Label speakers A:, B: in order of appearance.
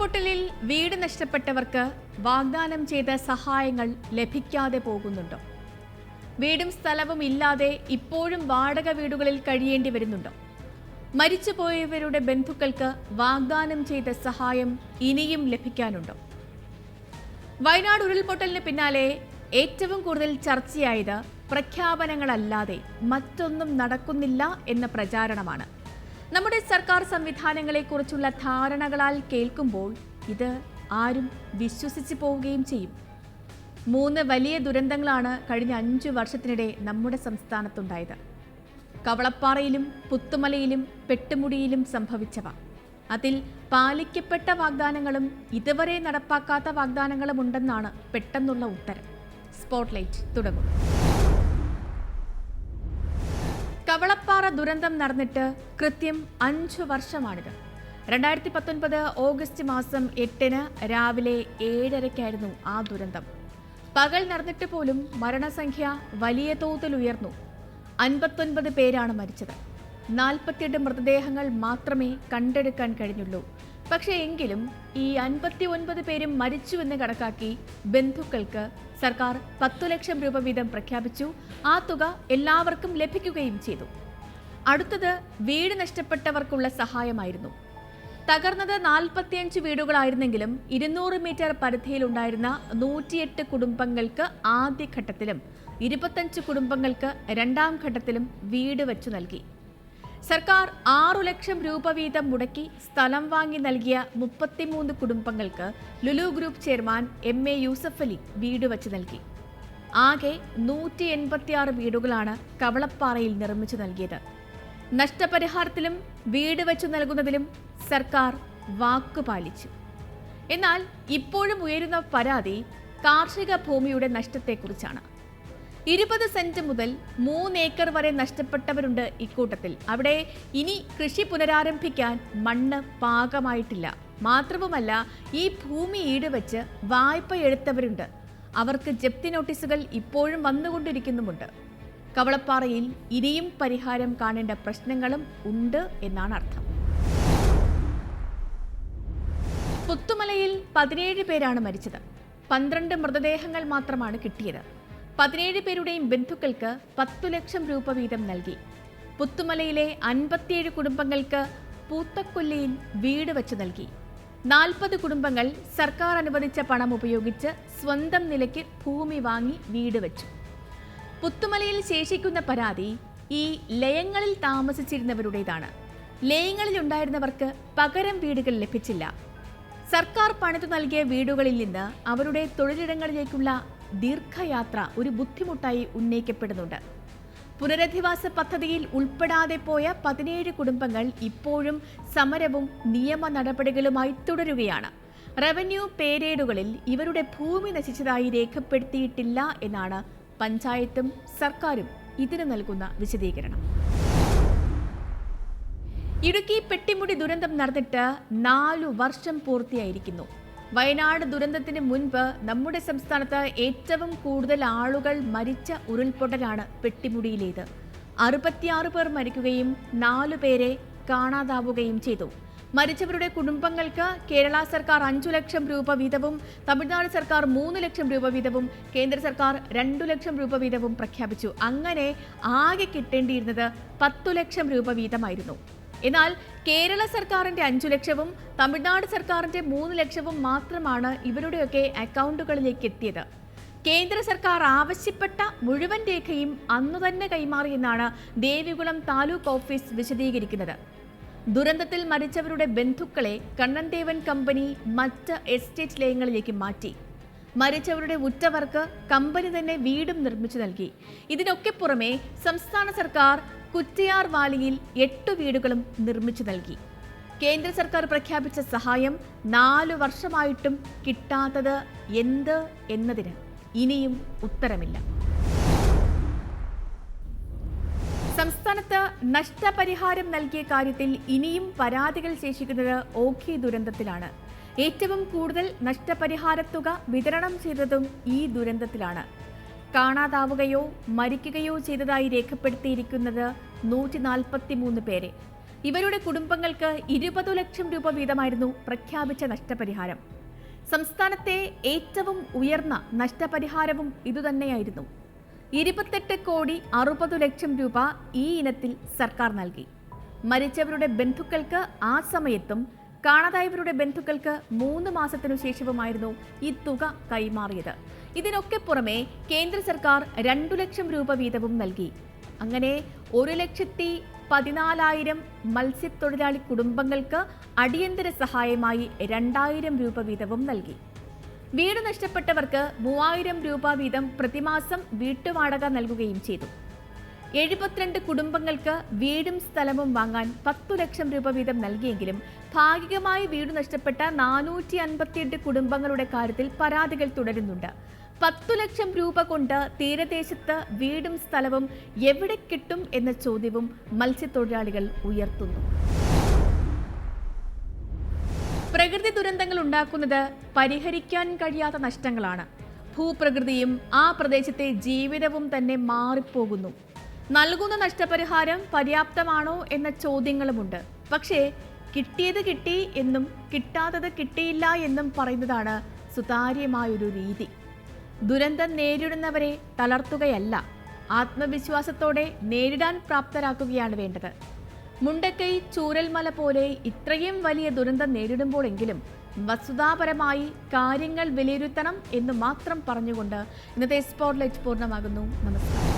A: ഉരുൾപൊട്ടലിൽ വീട് നഷ്ടപ്പെട്ടവർക്ക് വാഗ്ദാനം ചെയ്ത സഹായങ്ങൾ ലഭിക്കാതെ പോകുന്നുണ്ടോ? വീടും സ്ഥലവും ഇല്ലാതെ ഇപ്പോഴും വാടക വീടുകളിൽ കഴിയേണ്ടി വരുന്നുണ്ടോ? മരിച്ചുപോയവരുടെ ബന്ധുക്കൾക്ക് വാഗ്ദാനം ചെയ്ത സഹായം ഇനിയും ലഭിക്കാനുണ്ടോ? വയനാട് ഉരുൾപൊട്ടലിന് പിന്നാലെ ഏറ്റവും കൂടുതൽ ചർച്ചയായത് പ്രഖ്യാപനങ്ങളല്ലാതെ മറ്റൊന്നും നടക്കുന്നില്ല എന്ന പ്രചാരണമാണ്. നമ്മുടെ സർക്കാർ സംവിധാനങ്ങളെക്കുറിച്ചുള്ള ധാരണകളാൽ കേൾക്കുമ്പോൾ ഇത് ആരും വിശ്വസിച്ചു പോവുകയും ചെയ്യും. 3 വലിയ ദുരന്തങ്ങളാണ് കഴിഞ്ഞ 5 വർഷത്തിനിടെ നമ്മുടെ സംസ്ഥാനത്തുണ്ടായത്. കവളപ്പാറയിലും പുത്തുമലയിലും പെട്ടുമുടിയിലും സംഭവിച്ചവ. അതിൽ പാലിക്കപ്പെട്ട വാഗ്ദാനങ്ങളും ഇതുവരെ നടപ്പാക്കാത്ത വാഗ്ദാനങ്ങളും ഉണ്ടെന്നാണ് പെട്ടെന്നുള്ള ഉത്തരം. സ്പോട്ട്ലൈറ്റ് തുടങ്ങും. കവളപ്പാറ ദുരന്തം നടന്നിട്ട് കൃത്യം 5 വർഷമാണിത്. 2019 ഓഗസ്റ്റ് മാസം 8 രാവിലെ 7:30 ആ ദുരന്തം. പകൽ നടന്നിട്ട് പോലും മരണസംഖ്യ വലിയ തോതിൽ ഉയർന്നു. 59 പേരാണ് മരിച്ചത്. 48 മൃതദേഹങ്ങൾ മാത്രമേ കണ്ടെടുക്കാൻ കഴിഞ്ഞുള്ളൂ. പക്ഷേ എങ്കിലും ഈ 59 പേരും മരിച്ചുവെന്ന് കണക്കാക്കി ബന്ധുക്കൾക്ക് സർക്കാർ 10 ലക്ഷം രൂപ വീതം പ്രഖ്യാപിച്ചു. ആ തുക എല്ലാവർക്കും ലഭിക്കുകയും ചെയ്തു. അടുത്തത് വീട് നഷ്ടപ്പെട്ടവർക്കുള്ള സഹായമായിരുന്നു. തകർന്നത് 45 വീടുകളായിരുന്നെങ്കിലും 200 മീറ്റർ പരിധിയിലുണ്ടായിരുന്ന 108 കുടുംബങ്ങൾക്ക് ആദ്യഘട്ടത്തിലും 25 കുടുംബങ്ങൾക്ക് രണ്ടാം ഘട്ടത്തിലും വീട് വെച്ചു നൽകി. സർക്കാർ 6 ലക്ഷം രൂപ വീതം മുടക്കി സ്ഥലം വാങ്ങി നൽകിയ 33 കുടുംബങ്ങൾക്ക് Lulu group chairman MA Yusuf Ali വീട് വെച്ച് നൽകി. ആകെ 186 വീടുകളാണ് കവളപ്പാറയിൽ നിർമ്മിച്ചു നൽകിയത്. നഷ്ടപരിഹാരത്തിലും വീട് വെച്ചു നൽകുന്നതിലും സർക്കാർ വാക്കുപാലിച്ചു. എന്നാൽ ഇപ്പോഴും ഉയരുന്ന പരാതി കാർഷിക ഭൂമിയുടെ നഷ്ടത്തെക്കുറിച്ചാണ്. 20 സെന്റ് മുതൽ 3 ഏക്കർ വരെ നഷ്ടപ്പെട്ടവരുണ്ട് ഇക്കൂട്ടത്തിൽ. അവിടെ ഇനി കൃഷി പുനരാരംഭിക്കാൻ മണ്ണ് പാകമായിട്ടില്ല. മാത്രവുമല്ല, ഈ ഭൂമി ഈടുവെച്ച് വായ്പ എടുത്തവരുണ്ട്. അവർക്ക് ജപ്തി നോട്ടീസുകൾ ഇപ്പോഴും വന്നുകൊണ്ടിരിക്കുന്നുമുണ്ട്. കവളപ്പാറയിൽ ഇനിയും പരിഹാരം കാണേണ്ട പ്രശ്നങ്ങളും ഉണ്ട് എന്നാണ് അർത്ഥം. പുത്തുമലയിൽ 17 പേരാണ് മരിച്ചത്. 12 മൃതദേഹങ്ങൾ മാത്രമാണ് കിട്ടിയത്. 17 പേരുടെയും ബന്ധുക്കൾക്ക് 10 ലക്ഷം രൂപ വീതം നൽകി. പുത്തുമലയിലെ 57 കുടുംബങ്ങൾക്ക് പൂത്തക്കൊല്ലിയിൽ വീട് വെച്ച് നൽകി. 40 കുടുംബങ്ങൾ സർക്കാർ അനുവദിച്ച പണം ഉപയോഗിച്ച് സ്വന്തം നിലയ്ക്ക് ഭൂമി വാങ്ങി വീട് വെച്ചു. പുത്തുമലയിൽ ശേഷിക്കുന്ന പരാതി ഈ ലയങ്ങളിൽ താമസിച്ചിരുന്നവരുടേതാണ്. ലയങ്ങളിലുണ്ടായിരുന്നവർക്ക് പകരം വീടുകൾ ലഭിച്ചില്ല. സർക്കാർ പണിതു നൽകിയ വീടുകളിൽ നിന്ന് അവരുടെ തൊഴിലിടങ്ങളിലേക്കുള്ള ദീർഘയാത്ര ഒരു ബുദ്ധിമുട്ടായി ഉന്നയിക്കപ്പെടുന്നുണ്ട്. പുനരധിവാസ പദ്ധതിയിൽ ഉൾപ്പെടാതെ പോയ 17 കുടുംബങ്ങൾ ഇപ്പോഴും സമരവും നിയമ നടപടികളുമായി തുടരുകയാണ്. റവന്യൂ പേരേടുകളിൽ ഇവരുടെ ഭൂമി നശിച്ചതായി രേഖപ്പെടുത്തിയിട്ടില്ല എന്നാണ് പഞ്ചായത്തും സർക്കാരും ഇതിന് നൽകുന്ന വിശദീകരണം. ഇടുക്കി പെട്ടിമുടി ദുരന്തം നടന്നിട്ട് 4 വർഷം പൂർത്തിയായിരിക്കുന്നു. വയനാട് ദുരന്തത്തിന് മുൻപ് നമ്മുടെ സംസ്ഥാനത്ത് ഏറ്റവും കൂടുതൽ ആളുകൾ മരിച്ച ഉരുൾപൊട്ടലാണ് പെട്ടിമുടിയിലേത്. 66 പേർ മരിക്കുകയും 4 പേരെ കാണാതാവുകയും ചെയ്തു. മരിച്ചവരുടെ കുടുംബങ്ങൾക്ക് കേരള സർക്കാർ 5 ലക്ഷം രൂപ വീതവും തമിഴ്നാട് സർക്കാർ 3 ലക്ഷം രൂപ വീതവും കേന്ദ്ര സർക്കാർ 2 ലക്ഷം രൂപ വീതവും പ്രഖ്യാപിച്ചു. അങ്ങനെ ആകെ കിട്ടേണ്ടിയിരുന്നത് 10 ലക്ഷം രൂപ വീതമായിരുന്നു. എന്നാൽ കേരള സർക്കാരിന്റെ 5 ലക്ഷവും തമിഴ്നാട് സർക്കാരിന്റെ 3 ലക്ഷവും മാത്രമാണ് ഇവരുടെയൊക്കെ അക്കൗണ്ടുകളിലേക്ക് എത്തിയത്. കേന്ദ്ര സർക്കാർ ആവശ്യപ്പെട്ട മുഴുവൻ രേഖയും അന്നു തന്നെ കൈമാറിയെന്നാണ് ദേവികുളം താലൂക്ക് ഓഫീസ് വിശദീകരിക്കുന്നത്. ദുരന്തത്തിൽ മരിച്ചവരുടെ ബന്ധുക്കളെ കണ്ണൻദേവൻ കമ്പനി മറ്റ് എസ്റ്റേറ്റ് ലയങ്ങളിലേക്ക് മാറ്റി. മരിച്ചവരുടെ ഉറ്റവർക്ക് കമ്പനി തന്നെ വീടും നിർമ്മിച്ചു നൽകി. ഇതിനൊക്കെ പുറമെ സംസ്ഥാന സർക്കാർ കുറ്റിയാർ വാലിയിൽ 8 വീടുകളും നിർമ്മിച്ചു നൽകി. കേന്ദ്ര സർക്കാർ പ്രഖ്യാപിച്ച സഹായം 4 വർഷമായിട്ടും കിട്ടാത്തത് എന്ത് എന്നതിന് ഇനിയും ഉത്തരമില്ല. സംസ്ഥാനത്ത് നഷ്ടപരിഹാരം നൽകിയ കാര്യത്തിൽ ഇനിയും പരാതികൾ ശേഷിക്കുന്നത് ഓഖി ദുരന്തത്തിലാണ്. ഏറ്റവും കൂടുതൽ നഷ്ടപരിഹാര തുക വിതരണം ചെയ്തതും ഈ ദുരന്തത്തിലാണ്. കാണാതാവുകയോ മരിക്കുകയോ ചെയ്തതായി രേഖപ്പെടുത്തിയിരിക്കുന്നത് 143 പേരെ. ഇവരുടെ കുടുംബങ്ങൾക്ക് 20 ലക്ഷം രൂപ വീതമായിരുന്നു പ്രഖ്യാപിച്ച നഷ്ടപരിഹാരം. സംസ്ഥാനത്തെ ഏറ്റവും ഉയർന്ന നഷ്ടപരിഹാരവും ഇതുതന്നെയായിരുന്നു. 28,60,00,000 രൂപ ഈ ഇനത്തിൽ സർക്കാർ നൽകി. മരിച്ചവരുടെ ബന്ധുക്കൾക്ക് ആ സമയത്തും കാണാതായവരുടെ ബന്ധുക്കൾക്ക് 3 മാസത്തിനു ശേഷവുമായിരുന്നു ഈ തുക കൈമാറിയത്. ഇതിനൊക്കെ പുറമെ കേന്ദ്ര സർക്കാർ 2 ലക്ഷം രൂപ വീതവും നൽകി. അങ്ങനെ 1,14,000 മത്സ്യത്തൊഴിലാളി കുടുംബങ്ങൾക്ക് അടിയന്തര സഹായമായി 2,000 രൂപ വീതവും നൽകി. വീട് നഷ്ടപ്പെട്ടവർക്ക് 3,000 രൂപ വീതം പ്രതിമാസം വീട്ടുവാടക നൽകുകയും ചെയ്തു. 72 കുടുംബങ്ങൾക്ക് വീടും സ്ഥലവും വാങ്ങാൻ 10 ലക്ഷം രൂപ വീതം നൽകിയെങ്കിലും ഭാഗികമായി വീട് നഷ്ടപ്പെട്ട 458 കുടുംബങ്ങളുടെ കാര്യത്തിൽ പരാതികൾ തുടരുന്നുണ്ട്. 10 ലക്ഷം രൂപ കൊണ്ട് തീരദേശത്ത് വീടും സ്ഥലവും എവിടെ കിട്ടും എന്ന ചോദ്യവും മത്സ്യത്തൊഴിലാളികൾ ഉയർത്തുന്നു. പ്രകൃതി ദുരന്തങ്ങൾ ഉണ്ടാക്കുന്നത് പരിഹരിക്കാൻ കഴിയാത്ത നഷ്ടങ്ങളാണ്. ഭൂപ്രകൃതിയും ആ പ്രദേശത്തെ ജീവിതവും തന്നെ മാറിപ്പോകുന്നു. നൽകുന്ന നഷ്ടപരിഹാരം പര്യാപ്തമാണോ എന്ന ചോദ്യങ്ങളുമുണ്ട്. പക്ഷേ കിട്ടിയത് കിട്ടി എന്നും കിട്ടാത്തത് കിട്ടിയില്ല എന്നും പറയുന്നതാണ് സുതാര്യമായൊരു രീതി. ദുരന്തം നേരിടുന്നവരെ തളർത്തുകയല്ല, ആത്മവിശ്വാസത്തോടെ നേരിടാൻ പ്രാപ്തരാക്കുകയാണ് വേണ്ടത്. മുണ്ടക്കൈ ചൂരൽമല പോലെ ഇത്രയും വലിയ ദുരന്തം നേരിടുമ്പോഴെങ്കിലും വസ്തുതാപരമായി കാര്യങ്ങൾ വിലയിരുത്തണം എന്ന് മാത്രം പറഞ്ഞുകൊണ്ട് ഇന്നത്തെ സ്പോട്ട്ലൈറ്റ് പൂർണ്ണമാകുന്നു. നമസ്കാരം.